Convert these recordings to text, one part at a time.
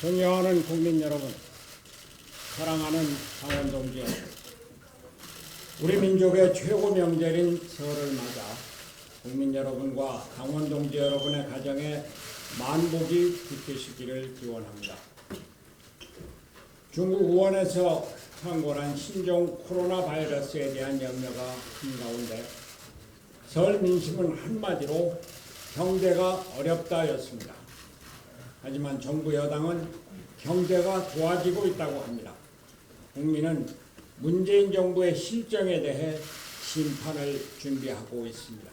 존경하는 국민 여러분, 사랑하는 강원동지 여러분, 우리 민족의 최고 명절인 설을 맞아 국민 여러분과 강원동지 여러분의 가정에 만복이 깃드시기를 기원합니다. 중국 우한에서 창궐한 신종 코로나 바이러스에 대한 염려가 큰 가운데 설 민심은 한마디로 경제가 어렵다였습니다. 하지만 정부 여당은 경제가 좋아지고 있다고 합니다. 국민은 문재인 정부의 실정에 대해 심판을 준비하고 있습니다.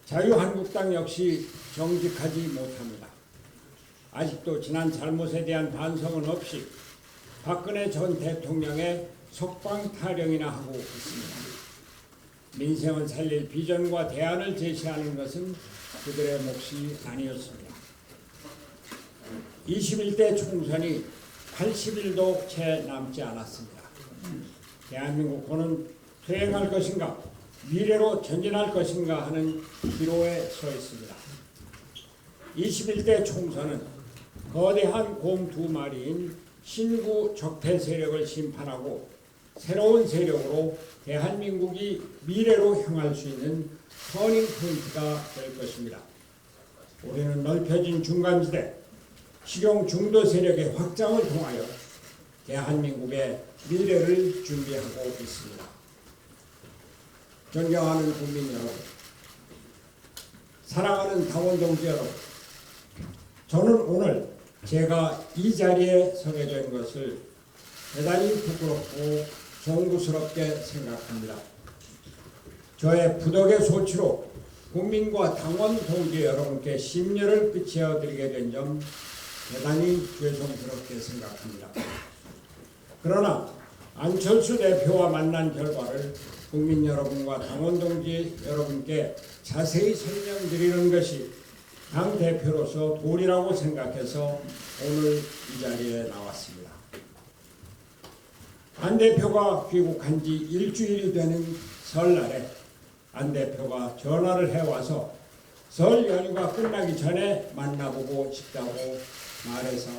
자유한국당 역시 정직하지 못합니다. 아직도 지난 잘못에 대한 반성은 없이 박근혜 전 대통령의 석방 타령이나 하고 있습니다. 민생을 살릴 비전과 대안을 제시하는 것은 그들의 몫이 아니었습니다. 21대 총선이 80일도 채 남지 않았습니다. 대한민국은 퇴행할 것인가, 미래로 전진할 것인가 하는 기로에 서 있습니다. 21대 총선은 거대한 곰 두 마리인 신구 적폐 세력을 심판하고 새로운 세력으로 대한민국이 미래로 향할 수 있는 터닝 포인트가 될 것입니다. 우리는 넓혀진 중간지대, 실용 중도 세력의 확장을 통하여 대한민국의 미래를 준비하고 있습니다. 존경하는 국민 여러분, 사랑하는 강원동지 여러분, 저는 오늘 제가 이 자리에 서게 된 것을 대단히 부끄럽고 송구스럽게 생각합니다. 저의 부덕의 소치로 국민과 당원 동지 여러분께 심려를 끼쳐 드리게 된 점 대단히 죄송스럽게 생각합니다. 그러나 안철수 대표와 만난 결과를 국민 여러분과 당원 동지 여러분께 자세히 설명드리는 것이 당 대표로서 도리라고 생각해서 오늘 이 자리에 나왔습니다. 안 대표가 귀국한 지 일주일이 되는 설날에 안 대표가 전화를 해와서 설 연휴가 끝나기 전에 만나보고 싶다고 말해서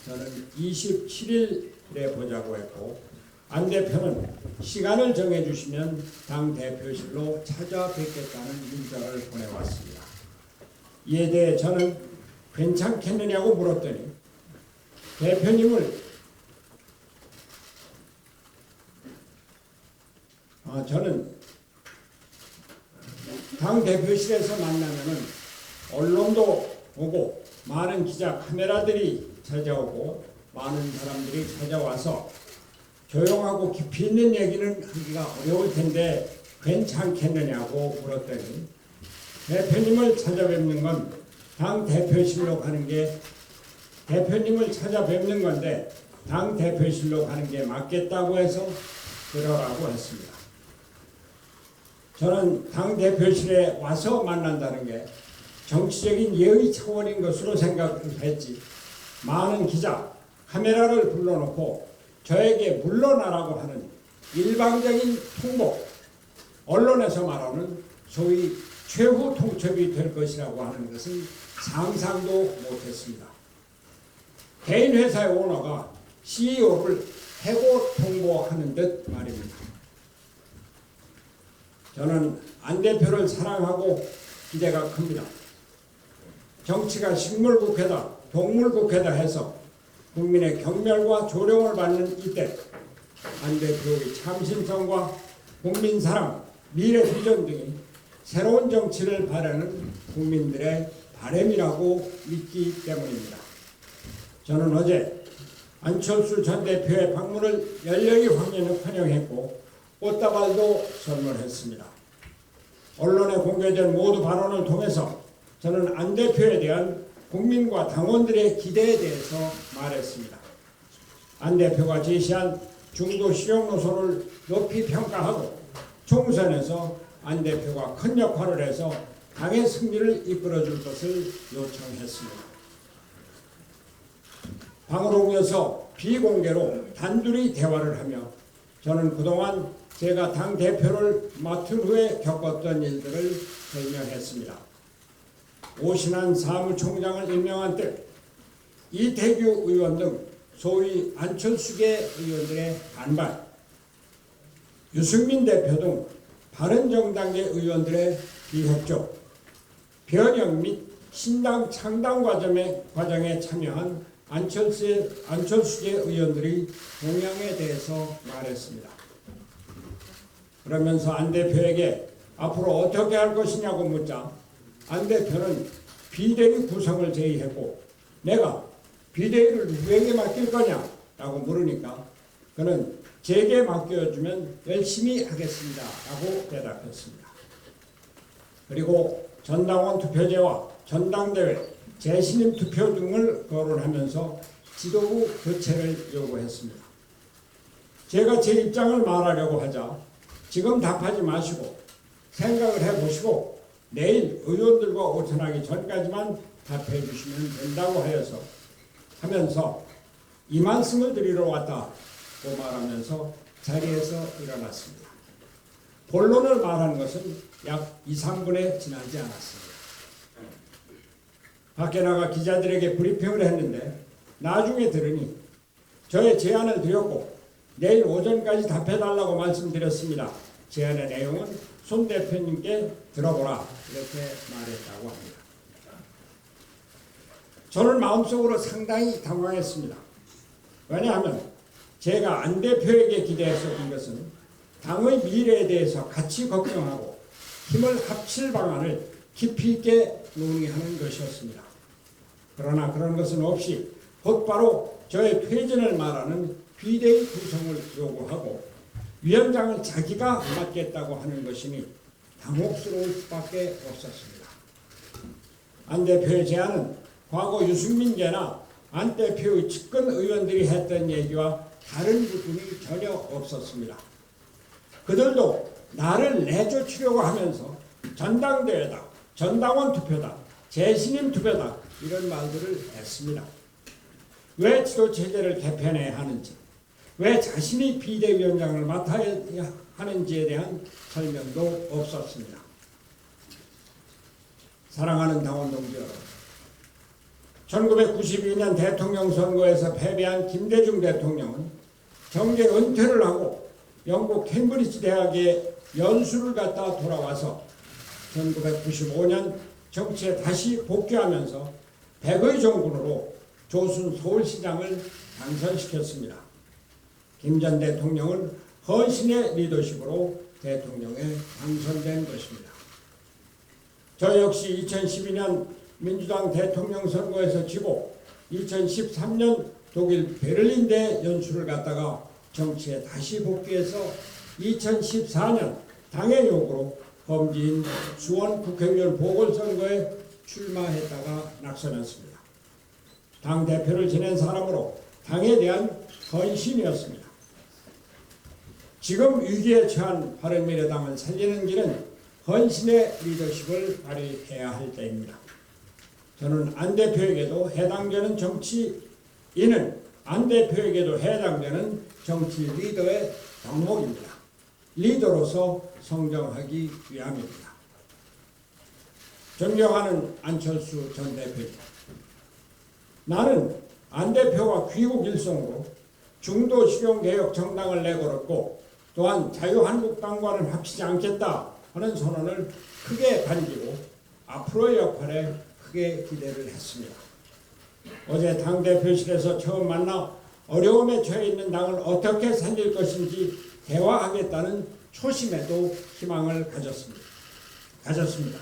저는 27일에 보자고 했고, 안 대표는 시간을 정해주시면 당 대표실로 찾아뵙겠다는 문자를 보내왔습니다. 이에 대해 저는 괜찮겠느냐고 물었더니 저는 당 대표실에서 만나면은 언론도 오고 많은 기자 카메라들이 찾아오고 많은 사람들이 찾아와서 조용하고 깊이 있는 얘기는 하기가 어려울 텐데 괜찮겠느냐고 물었더니 대표님을 찾아뵙는 건 당 대표실로 가는 게 대표님을 찾아뵙는 건데 당 대표실로 가는 게 맞겠다고 해서 그러라고 했습니다. 저는 당 대표실에 와서 만난다는 게 정치적인 예의 차원인 것으로 생각을 했지, 많은 기자, 카메라를 불러놓고 저에게 물러나라고 하는 일방적인 통보, 언론에서 말하는 소위 최후 통첩이 될 것이라고 하는 것은 상상도 못했습니다. 개인 회사의 오너가 CEO를 해고 통보하는 듯 말입니다. 저는 안 대표를 사랑하고 기대가 큽니다. 정치가 식물국회다, 동물국회다 해서 국민의 경멸과 조롱을 받는 이때 안 대표의 참신성과 국민 사랑, 미래 비전 등이 새로운 정치를 바라는 국민들의 바람이라고 믿기 때문입니다. 저는 어제 안철수 전 대표의 방문을 열렬히 환영했고 꽃다발도 선물했습니다. 언론에 공개된 모두 발언을 통해서 저는 안 대표에 대한 국민과 당원들의 기대에 대해서 말했습니다. 안 대표가 제시한 중도 실용 노선을 높이 평가하고 총선에서 안 대표가 큰 역할을 해서 당의 승리를 이끌어줄 것을 요청했습니다. 방을 옮겨서 비공개로 단둘이 대화를 하며 저는 그동안 제가 당대표를 맡은 후에 겪었던 일들을 설명했습니다. 오신환 사무총장을 임명한 때 이태규 의원 등 소위 안철수계 의원들의 반발, 유승민 대표 등 바른정당계 의원들의 비협조, 변형 및 신당 창당 과정에 참여한 안철수계 의원들의 동향에 대해서 말했습니다. 그러면서 안 대표에게 앞으로 어떻게 할 것이냐고 묻자 안 대표는 비대위 구성을 제의했고 내가 비대위를 누구에게 맡길 거냐라고 물으니까 그는 제게 맡겨주면 열심히 하겠습니다 라고 대답했습니다. 그리고 전당원 투표제와 전당대회, 재신임 투표 등을 거론하면서 지도부 교체를 요구했습니다. 제가 제 입장을 말하려고 하자 지금 답하지 마시고 생각을 해보시고 내일 의원들과 오찬하기 전까지만 답해 주시면 된다고 하면서 이 말씀을 드리러 왔다고 말하면서 자리에서 일어났습니다. 본론을 말한 것은 약 2, 3분에 지나지 않았습니다. 밖에 나가 기자들에게 브리핑을 했는데 나중에 들으니 저의 제안을 드렸고 내일 오전까지 답해달라고 말씀드렸습니다. 제안의 내용은 손 대표님께 들어보라 이렇게 말했다고 합니다. 저는 마음속으로 상당히 당황했습니다. 왜냐하면 제가 안 대표에게 기대했었던 것은 당의 미래에 대해서 같이 걱정하고 힘을 합칠 방안을 깊이 있게 논의하는 것이었습니다. 그러나 그런 것은 없이 곧바로 저의 퇴진을 말하는 비대위 구성을 요구하고 위원장을 자기가 맡겠다고 하는 것이니 당혹스러울 수밖에 없었습니다. 안 대표의 제안은 과거 유승민계나 안 대표의 측근 의원들이 했던 얘기와 다른 부분이 전혀 없었습니다. 그들도 나를 내쫓으려고 하면서 전당대회다, 전당원 투표다, 재신임 투표다 이런 말들을 했습니다. 왜 지도체제를 개편해야 하는지, 왜 자신이 비대위원장을 맡아야 하는지에 대한 설명도 없었습니다. 사랑하는 당원 동지 여러분, 1992년 대통령 선거에서 패배한 김대중 대통령은 정계 은퇴를 하고 영국 케임브리지 대학에 연수를 갔다 돌아와서 1995년 정치에 다시 복귀하면서 백의 정군으로 조순 서울시장을 당선시켰습니다. 김 전 대통령은 헌신의 리더십으로 대통령에 당선된 것입니다. 저 역시 2012년 민주당 대통령 선거에서 지고 2013년 독일 베를린대 연수를 갔다가 정치에 다시 복귀해서 2014년 당의 요구로 범지인 수원 국회의원 보궐선거에 출마했다가 낙선했습니다. 당대표를 지낸 사람으로 당에 대한 헌신이었습니다. 지금 위기에 처한 바른미래당을 살리는 길은 헌신의 리더십을 발휘해야 할 때입니다. 저는 안 대표에게도 해당되는 정치인은 안 대표에게도 해당되는 정치 리더의 덕목입니다. 리더로서 성장하기 위함입니다. 존경하는 안철수 전 대표입니다. 나는 안 대표와 귀국 일성으로 중도실용개혁 정당을 내걸었고 또한 자유한국당과는 합치지 않겠다 하는 선언을 크게 반기고 앞으로의 역할에 크게 기대를 했습니다. 어제 당대표실에서 처음 만나 어려움에 처해 있는 당을 어떻게 살릴 것인지 대화하겠다는 초심에도 희망을 가졌습니다.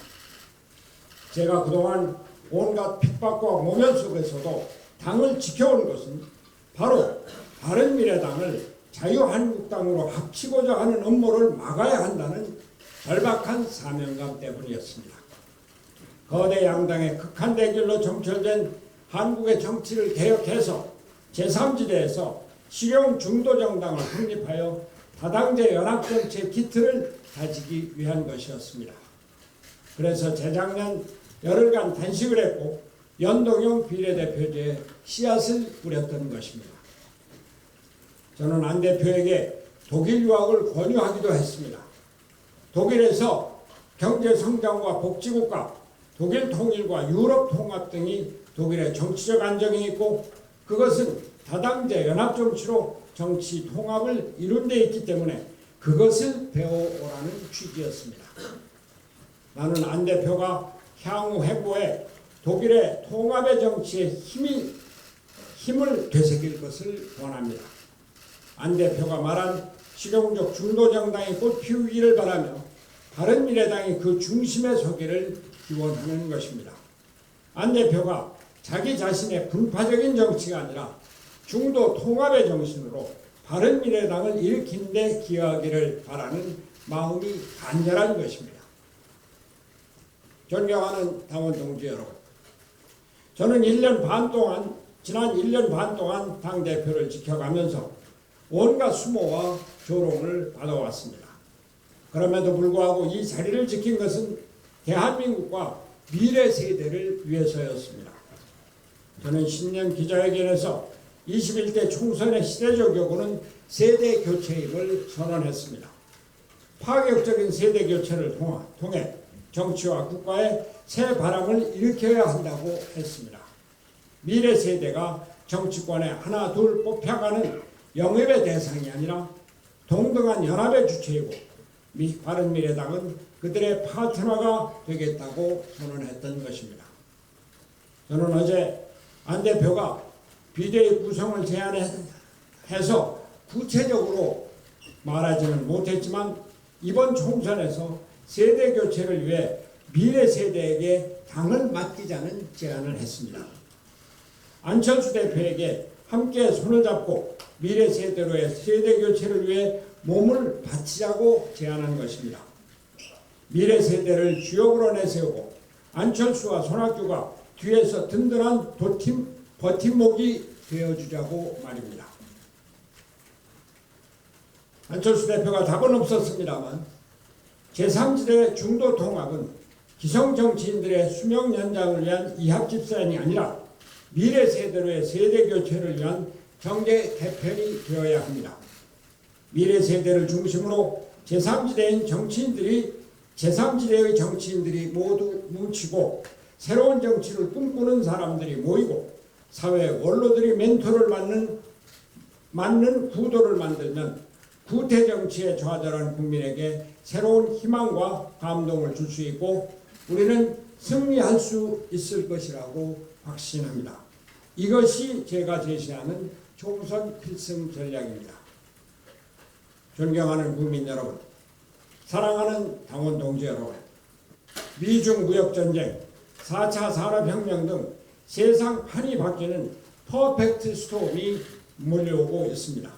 제가 그동안 온갖 핍박과 모면 속에서도 당을 지켜온 것은 바로 바른미래당을 자유한국당으로 합치고자 하는 음모를 막아야 한다는 절박한 사명감 때문이었습니다. 거대 양당의 극한 대결로 점철된 한국의 정치를 개혁해서 제3지대에서 실용 중도정당을 확립하여 다당제 연합정치의 기틀을 다지기 위한 것이었습니다. 그래서 재작년 열흘간 단식을 했고 연동형 비례대표제에 씨앗을 뿌렸던 것입니다. 저는 안 대표에게 독일 유학을 권유하기도 했습니다. 독일에서 경제 성장과 복지국가, 독일 통일과 유럽 통합 등이 독일의 정치적 안정이 있고 그것은 다당제 연합정치로 정치 통합을 이룬 데 있기 때문에 그것을 배워오라는 취지였습니다. 나는 안 대표가 향후 회고에 독일의 통합의 정치에 힘을 되새길 것을 원합니다. 안 대표가 말한 실용적 중도정당이 꽃 피우기를 바라며 바른미래당이 그 중심에 서기를 기원하는 것입니다. 안 대표가 자기 자신의 분파적인 정치가 아니라 중도 통합의 정신으로 바른미래당을 일으킨 데 기여하기를 바라는 마음이 간절한 것입니다. 존경하는 당원 동지 여러분, 저는 지난 1년 반 동안 당대표를 지켜가면서 온갖 수모와 조롱을 받아왔습니다. 그럼에도 불구하고 이 자리를 지킨 것은 대한민국과 미래 세대를 위해서였습니다. 저는 신년 기자회견에서 21대 총선의 시대적 요구는 세대 교체임을 선언했습니다. 파격적인 세대 교체를 통해 정치와 국가의 새 바람을 일으켜야 한다고 했습니다. 미래 세대가 정치권에 하나 둘 뽑혀가는 영입의 대상이 아니라 동등한 연합의 주체이고 바른미래당은 그들의 파트너가 되겠다고 선언했던 것입니다. 저는 어제 안 대표가 비대위 구성을 제안해서 구체적으로 말하지는 못했지만 이번 총선에서 세대 교체를 위해 미래 세대에게 당을 맡기자는 제안을 했습니다. 안철수 대표에게 함께 손을 잡고 미래 세대로의 세대 교체를 위해 몸을 바치자고 제안한 것입니다. 미래 세대를 주역으로 내세우고 안철수와 손학규가 뒤에서 든든한 버팀목이 되어주자고 말입니다. 안철수 대표가 답은 없었습니다만 제3지대 중도 통합은 기성 정치인들의 수명 연장을 위한 이합집산이 아니라 미래 세대로의 세대 교체를 위한 경제 개편이 되어야 합니다. 미래 세대를 중심으로 제3지대의 정치인들이 모두 뭉치고 새로운 정치를 꿈꾸는 사람들이 모이고 사회 원로들이 멘토를 맞는 구도를 만들면 구태 정치에 좌절한 국민에게 새로운 희망과 감동을 줄 수 있고 우리는 승리할 수 있을 것이라고 확신합니다. 이것이 제가 제시하는 총선 필승 전략입니다. 존경하는 국민 여러분, 사랑하는 당원 동지 여러분, 미중 무역전쟁, 4차 산업혁명 등 세상 판이 바뀌는 퍼펙트 스톰이 몰려오고 있습니다.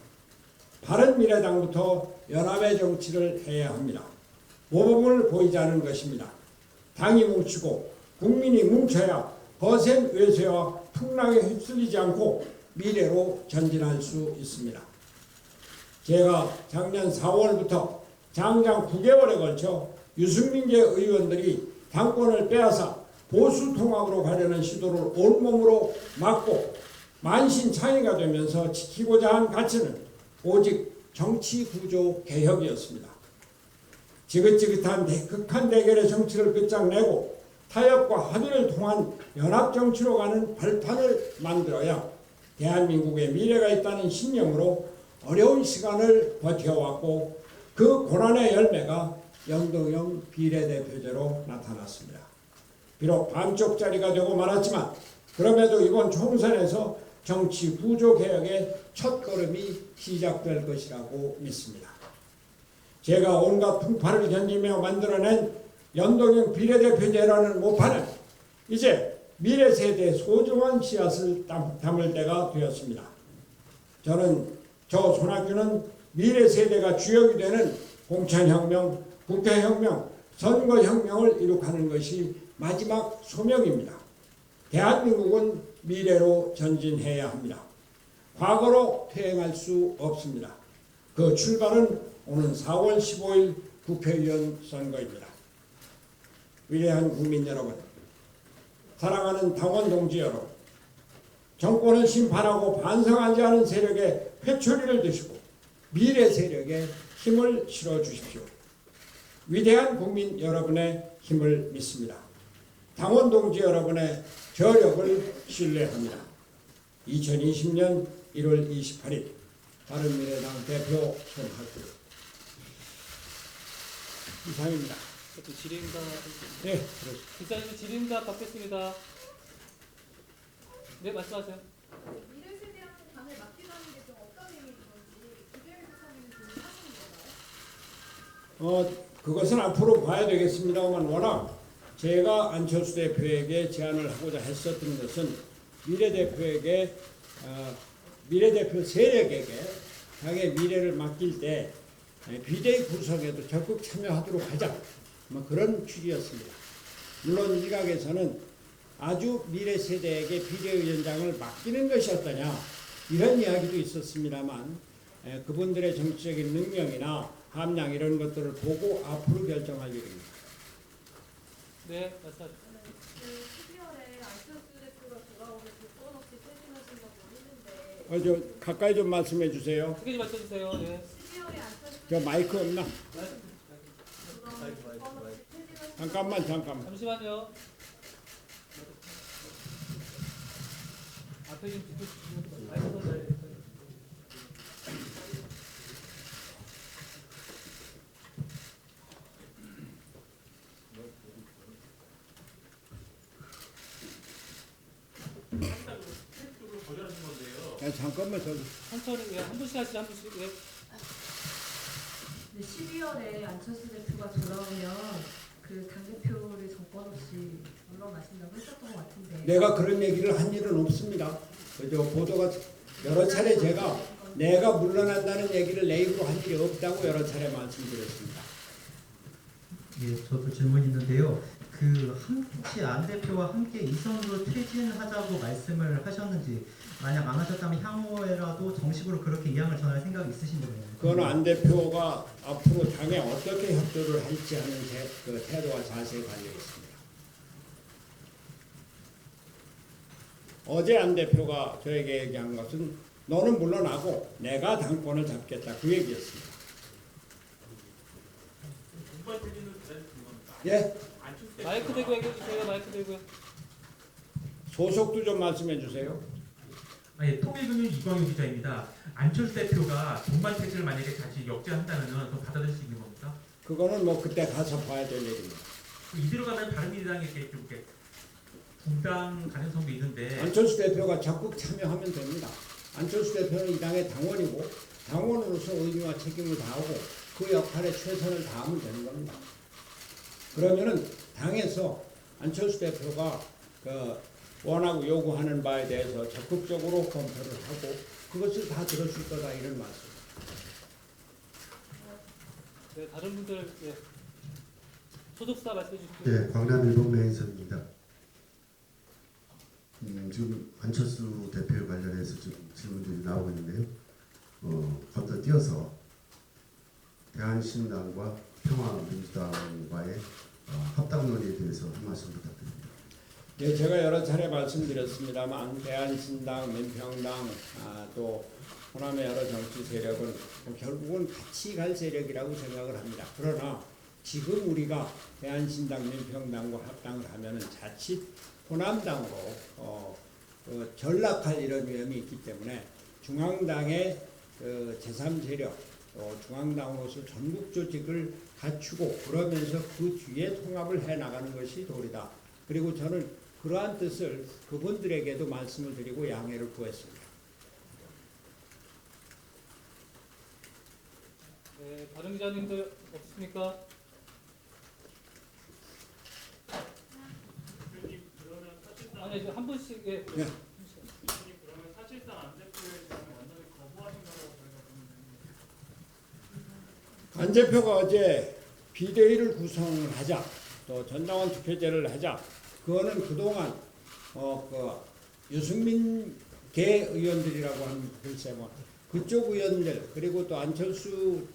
바른미래당부터 연합의 정치를 해야 합니다. 모범을 보이지 않은 것입니다. 당이 뭉치고 국민이 뭉쳐야 거센 외세와 풍랑에 휩쓸리지 않고 미래로 전진할 수 있습니다. 제가 작년 4월부터 장장 9개월에 걸쳐 유승민계 의원들이 당권을 빼앗아 보수 통합으로 가려는 시도를 온몸으로 막고 만신창이가 되면서 지키고자 한 가치는 오직 정치 구조 개혁이었습니다. 지긋지긋한 극한 대결의 정치를 끝장내고 타협과 합의를 통한 연합정치로 가는 발판을 만들어야 대한민국의 미래가 있다는 신념으로 어려운 시간을 버텨왔고 그 고난의 열매가 연동형 비례대표제로 나타났습니다. 비록 반쪽짜리가 되고 말았지만 그럼에도 이번 총선에서 정치 구조 개혁의 첫걸음이 시작될 것이라고 믿습니다. 제가 온갖 풍파를 견디며 만들어낸 연동형 비례대표제라는 모판은 이제 미래 세대의 소중한 씨앗을 담을 때가 되었습니다. 저 손학규는 미래 세대가 주역이 되는 공천혁명, 국회혁명, 선거혁명을 이룩하는 것이 마지막 소명입니다. 대한민국은 미래로 전진해야 합니다. 과거로 퇴행할 수 없습니다. 그 출발은 오는 4월 15일 국회의원 선거입니다. 위대한 국민 여러분, 사랑하는 당원 동지 여러분, 정권을 심판하고 반성하지 않은 세력의 회초리를 드시고 미래 세력에 힘을 실어 주십시오. 위대한 국민 여러분의 힘을 믿습니다. 당원 동지 여러분의 저력을 신뢰합니다. 2020년 1월 28일 바른미래당 대표 손학규 이상입니다. 또 질의응답. 네, 그렇습니다. 기자님 질의응답 받겠습니다. 네, 말씀하세요. 미래 세대한테 당을 맡기라는 게 좀 어떤 의미인 건지 기대를 구성에는 좀 하시는 건가요? 그것은 앞으로 봐야 되겠습니다만 워낙 제가 안철수 대표에게 제안을 하고자 했었던 것은 미래대표 세력에게 자기의 미래를 맡길 때 비대위 구성에도 적극 참여하도록 하자, 뭐 그런 취지였습니다. 물론 일각에서는 아주 미래 세대에게 비대위원장을 맡기는 것이 어떠냐 이런 이야기도 있었습니다만 그분들의 정치적인 능력이나 함량 이런 것들을 보고 앞으로 결정할 일입니다. 네, 말씀하세요. 그 12월에 안철수 대표가 돌아오면 조건 없이 퇴진하신다고 했는데 저 가까이 좀 말씀해 주세요. 크게 좀 말씀해주세요. 네. 12월에 안철수 저 마이크 없나? 그럼 조건 없이 퇴진하신다고 잠깐만. 잠시만요. 앞에 좀 듣고 싶으면 마이크 던져야 잠깐만 저 천천히, 예, 한 분씩 하시죠, 한 분씩. 예. 12월에 안철수 대표가 돌아오면 그 당대표를 정권 없이 물러나신다고 했었던 것 같은데 내가 그런 얘기를 한 일은 없습니다. 그저 보도가 여러 차례 내가 물러난다는 얘기를 내 입으로 한 일이 없다고 여러 차례 말씀드렸습니다. 예, 저도 질문 있는데요. 혹시 안 대표와 함께 이선으로 퇴진하자고 말씀을 하셨는지, 만약 안 하셨다면 향후에라도 정식으로 그렇게 이양을 전할 생각이 있으신 거예요? 그건 안 대표가 앞으로 당에 어떻게 협조를 할지 하는 그 태도와 자세에 달려 있습니다. 어제 안 대표가 저에게 얘기한 것은 너는 물러나고 내가 당권을 잡겠다 그 얘기였습니다. 예? 마이크 대고 얘기해주세요, 마이크 대고요. 소속도 좀 말씀해 주세요. 예, 통일금융 이광용 기자입니다. 안철수 대표가 동반 퇴진을 만약에 다시 역제한다면 더 받아들일 수 있는 겁니까? 그거는 뭐 그때 가서 봐야 될 얘기입니다. 이대로 가면 바른미래당에게 좀 이렇게 분당 가능성도 있는데 안철수 대표가 적극 참여하면 됩니다. 안철수 대표는 이 당의 당원이고 당원으로서 의무와 책임을 다하고 그 역할에 최선을 다하면 되는 겁니다. 그러면은 당에서 안철수 대표가 원하고 요구하는 바에 대해서 적극적으로 검토를 하고 그것을 다 들어줄 거다 이런 말씀. 네, 다른 분들, 예. 소속사 말씀해 주십시오. 네, 광남일보 매인선입니다. 지금 안철수 대표 관련해서 좀 질문들이 나오고 있는데요. 건너뛰어서 대한신당과 평화민주당과의 합당 논의에 대해서 한 말씀 부탁드립니다. 예, 제가 여러 차례 말씀드렸습니다만 대한신당, 민평당, 또 호남의 여러 정치 세력은 결국은 같이 갈 세력이라고 생각을 합니다. 그러나 지금 우리가 대한신당, 민평당과 합당을 하면은 자칫 호남당으로 전락할 이런 위험이 있기 때문에 중앙당의 제3세력, 중앙당으로서 전국 조직을 갖추고 그러면서 그 뒤에 통합을 해나가는 것이 도리다. 그리고 저는 그러한 뜻을 그분들에게도 말씀을 드리고 양해를 구했습니다. 네, 다른 기자님들 없습니까? 아니, 한 분씩, 예. 네. 그러면 사실상 안 대표의 제안을 완전히 거부하신 거라고 저희가 보는데 안 대표가 어제 비대위를 구성을 하자, 또 전당원 투표제를 하자. 그거는 그동안 유승민 계 의원들이라고 하는 글쎄 뭐 그쪽 의원들 그리고 또 안철수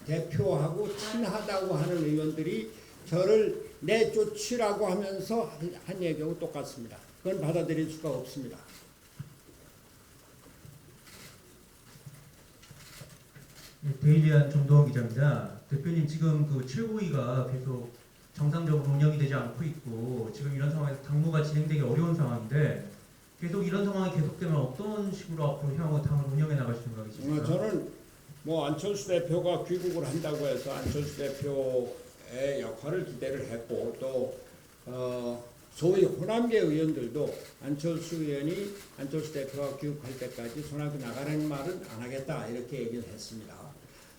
대표하고 친하다고 하는 의원들이 저를 내쫓으라고 하면서 한 얘기하고 똑같습니다. 그건 받아들일 수가 없습니다. 네, 데일리한 정도원 기자입니다. 대표님 지금 그 792가 계속 정상적으로 운영이 되지 않고 있고 지금 이런 상황에서 당무가 진행되기 어려운 상황인데 계속 이런 상황이 계속되면 어떤 식으로 앞으로 향후 당을 운영해 나갈 생각이십니까? 저는 뭐 안철수 대표가 귀국을 한다고 해서 안철수 대표의 역할을 기대를 했고 또 소위 호남계 의원들도 안철수 의원이 안철수 대표가 귀국할 때까지 손학규 나가라는 말은 안 하겠다 이렇게 얘기를 했습니다.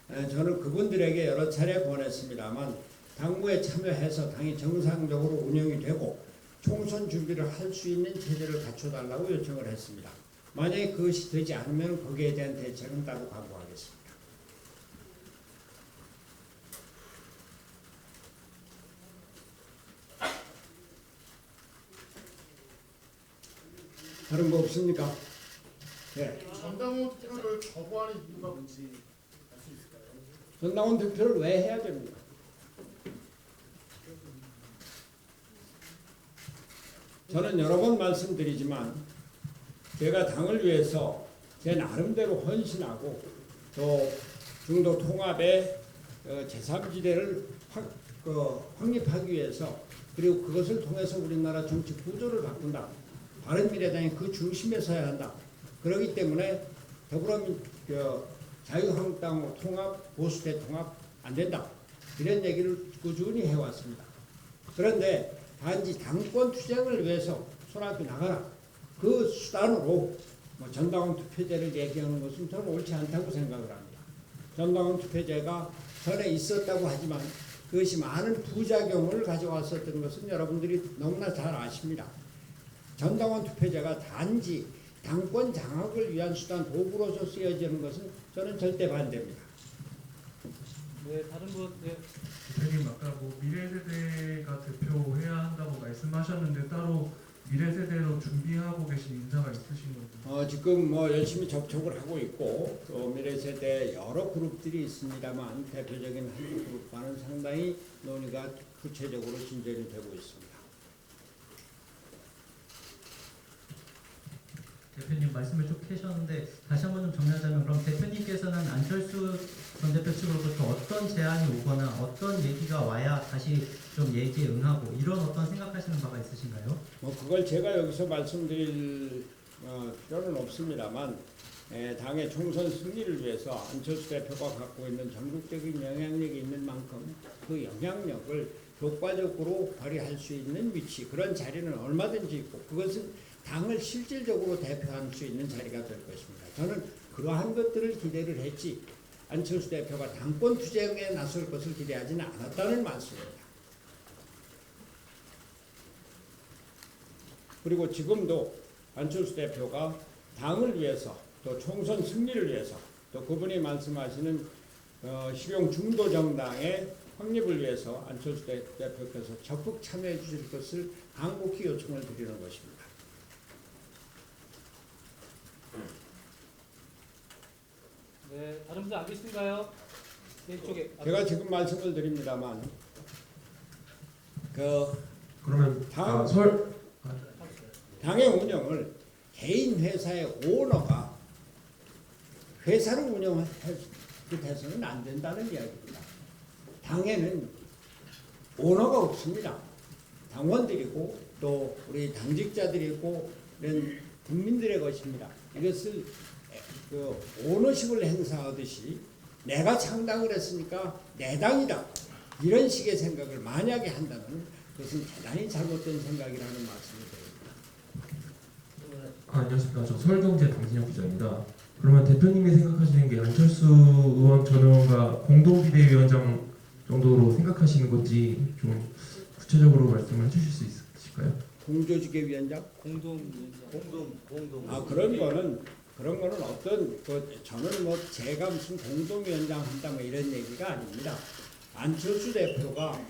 저는 그분들에게 여러 차례 권했습니다만 당무에 참여해서 당이 정상적으로 운영이 되고 총선 준비를 할 수 있는 체제를 갖춰달라고 요청을 했습니다. 만약에 그것이 되지 않으면 거기에 대한 대책은 따로 강구하겠습니다. 다른 거 없습니까? 네. 전당원 투표를 거부하는 이유가 뭔지 알 수 있을까요? 전당원 투표를 왜 해야 됩니까? 저는 여러 번 말씀드리지만 제가 당을 위해서 제 나름대로 헌신하고 또 중도 통합의 제3지대를 확립하기 위해서 그리고 그것을 통해서 우리나라 정치 구조를 바꾼다. 바른미래당이 그 중심에 서야 한다. 그렇기 때문에 자유한국당 통합, 보수 대통합 안 된다. 이런 얘기를 꾸준히 해왔습니다. 그런데 단지 당권 투쟁을 위해서 손학규 나가라. 그 수단으로 전당원 투표제를 얘기하는 것은 저는 옳지 않다고 생각을 합니다. 전당원 투표제가 전에 있었다고 하지만 그것이 많은 부작용을 가져왔었던 것은 여러분들이 너무나 잘 아십니다. 전당원 투표제가 단지 당권 장악을 위한 수단 도구로서 쓰여지는 것은 저는 절대 반대입니다. 네, 다른 분, 네. 대표님 아까 뭐 미래세대가 대표해야 한다고 말씀하셨는데 따로 미래세대로 준비하고 계신 인사가 있으신 건가요? 지금 열심히 접촉을 하고 있고 또 미래세대 여러 그룹들이 있습니다만 대표적인 한 그룹과는 상당히 논의가 구체적으로 진전이 되고 있습니다. 대표님 말씀을 쭉 하셨는데 다시 한번 좀 정리하자면 그럼 대표님께서는 안철수 전 대표 측으로부터 어떤 제안이 오거나 어떤 얘기가 와야 다시 좀 얘기에 응하고 이런 어떤 생각하시는 바가 있으신가요? 그걸 제가 여기서 말씀드릴 필요는 없습니다만 당의 총선 승리를 위해서 안철수 대표가 갖고 있는 전국적인 영향력이 있는 만큼 그 영향력을 효과적으로 발휘할 수 있는 위치 그런 자리는 얼마든지 있고 그것은 당을 실질적으로 대표할 수 있는 자리가 될 것입니다. 저는 그러한 것들을 기대를 했지 안철수 대표가 당권 투쟁에 나설 것을 기대하지는 않았다는 말씀입니다. 그리고 지금도 안철수 대표가 당을 위해서 또 총선 승리를 위해서 또 그분이 말씀하시는 실용 중도 정당의 확립을 위해서 안철수 대표께서 적극 참여해 주실 것을 간곡히 요청을 드리는 것입니다. 네, 다른 분들 안 계신가요? 네, 이쪽에. 제가 지금 말씀을 드립니다만 그러면 당의 운영을 개인 회사의 오너가 회사를 운영할 그 돼서는 안 된다는 이야기입니다. 당에는 오너가 없습니다. 당원들이고 또 우리 당직자들이고 이런 국민들의 것입니다. 이것을 오너십을 행사하듯이 내가 창당을 했으니까 내 당이다. 이런 식의 생각을 만약에 한다면 그것은 대단히 잘못된 생각이라는 말씀을 드립니다. 안녕하십니까. 저 서울경제 강진영 기자입니다. 그러면 대표님이 생각하시는 게 안철수 의원 전 의원과 공동비대위원장 정도로 생각하시는 건지 좀 구체적으로 말씀을 해주실 수 있을까요? 공조직의 위원장? 공동. 그런 거는 어떤 저는 제가 무슨 공동위원장 한다 이런 얘기가 아닙니다. 안철수 대표가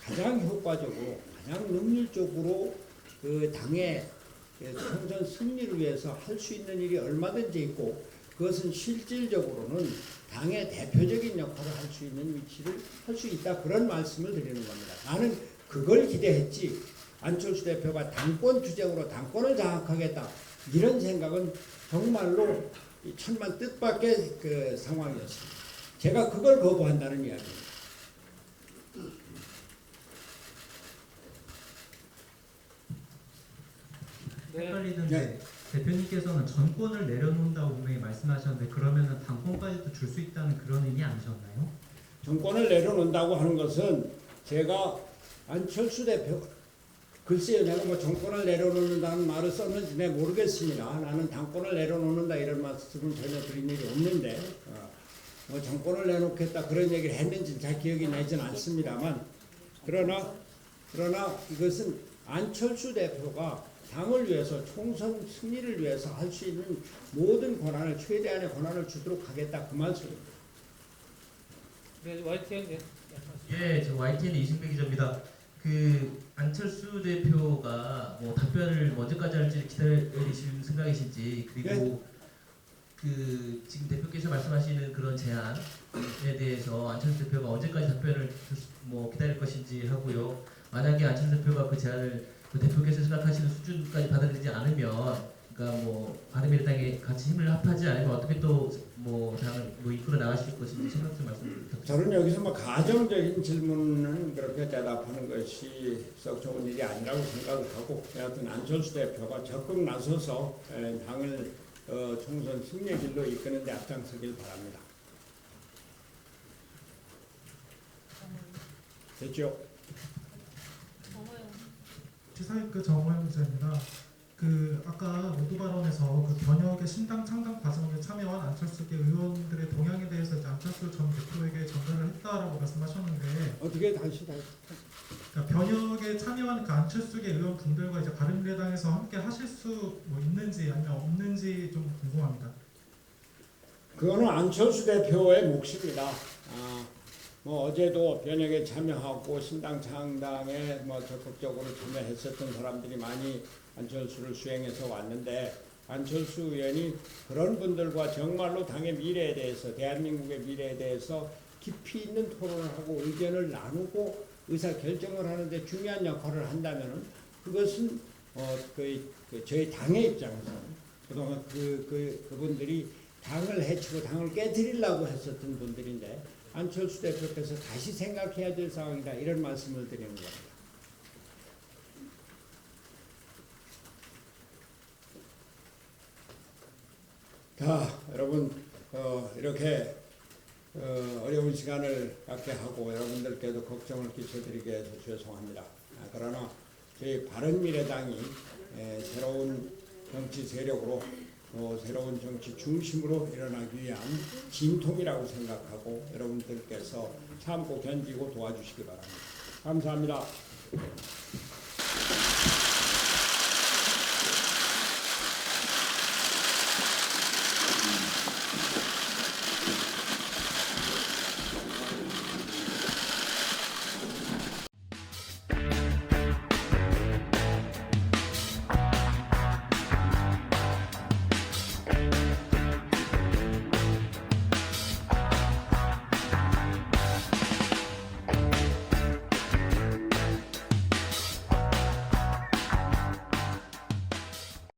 가장 효과적으로 가장 능률적으로 그 당의 총선 승리를 위해서 할 수 있는 일이 얼마든지 있고 그것은 실질적으로는 당의 대표적인 역할을 할 수 있는 위치를 할 수 있다 그런 말씀을 드리는 겁니다. 나는 그걸 기대했지 안철수 대표가 당권 투쟁으로 당권을 장악하겠다 이런 생각은 정말로 천만 뜻밖의 그 상황이었습니다. 제가 그걸 거부한다는 이야기입니다. 네. 헷갈리는데 대표님께서는 전권을 내려놓는다고 분명히 말씀하셨는데 그러면은 당권까지도 줄 수 있다는 그런 의미 아니셨나요? 정권을 내려놓는다고 하는 것은 제가 안철수 대표 글쎄요, 내가 뭐 정권을 내려놓는다는 말을 썼는지 내 모르겠습니다. 나는 당권을 내려놓는다 이런 말씀을 전혀 드린 일이 없는데 뭐 정권을 내놓겠다 그런 얘기를 했는지 잘 기억이 나진 않습니다만 그러나 이것은 안철수 대표가 당을 위해서 총선 승리를 위해서 할 수 있는 모든 권한을 최대한의 권한을 주도록 하겠다 그 말씀입니다. 네, YTN 네. 예, 저 YTN 이승배 기자입니다. 그 안철수 대표가 뭐 답변을 언제까지 할지 기다리실 생각이신지 그리고 그 지금 대표께서 말씀하시는 그런 제안에 대해서 안철수 대표가 언제까지 답변을 뭐 기다릴 것인지 하고요. 만약에 안철수 대표가 그 제안을 그 대표께서 생각하시는 수준까지 받아들이지 않으면, 그러니까 뭐 바른미래당에 같이 힘을 합하지 않으면 어떻게 또 뭐 당을 뭐 이끌어 나가실 것인지 생각 좀 말씀 부탁드립니다. 저는 여기서 뭐 가정적인 질문은 그렇게 대답하는 것이 썩 좋은 일이 아니라고 생각을 하고, 여하튼 안철수 대표가 적극 나서서 당을 총선 승리의 길로 이끄는 데 앞장서길 바랍니다. 됐죠? 시사이크 정호영 기자입니다. 그 아까 모두 발언에서 그 변혁의 신당 창당 과정에 참여한 안철수계 의원들의 동향에 대해서 이제 안철수 전 대표에게 전달을 했다라고 말씀하셨는데, 어떻게 다시 그러니까 변혁에 참여한 그 안철수계 의원분들과 이제 바른미래당에서 함께 하실 수 뭐 있는지 아니면 없는지 좀 궁금합니다. 그거는 안철수 대표의 몫입니다. 뭐 어제도 변혁에 참여하고 신당 창당에 뭐 적극적으로 참여했었던 사람들이 많이 안철수를 수행해서 왔는데, 안철수 의원이 그런 분들과 정말로 당의 미래에 대해서, 대한민국의 미래에 대해서 깊이 있는 토론을 하고 의견을 나누고 의사 결정을 하는데 중요한 역할을 한다면은 그것은 저희 당의 입장에서 그동안 그분들이 당을 해치고 당을 깨뜨리려고 했었던 분들인데, 안철수 대표께서 다시 생각해야 될 상황이다 이런 말씀을 드리는 겁니다. 자, 여러분 이렇게 어려운 시간을 갖게 하고 여러분들께도 걱정을 끼쳐드리게 해서 죄송합니다. 그러나 저희 바른미래당이 새로운 정치 세력으로 새로운 정치 중심으로 일어나기 위한 진통이라고 생각하고 여러분들께서 참고 견디고 도와주시기 바랍니다. 감사합니다.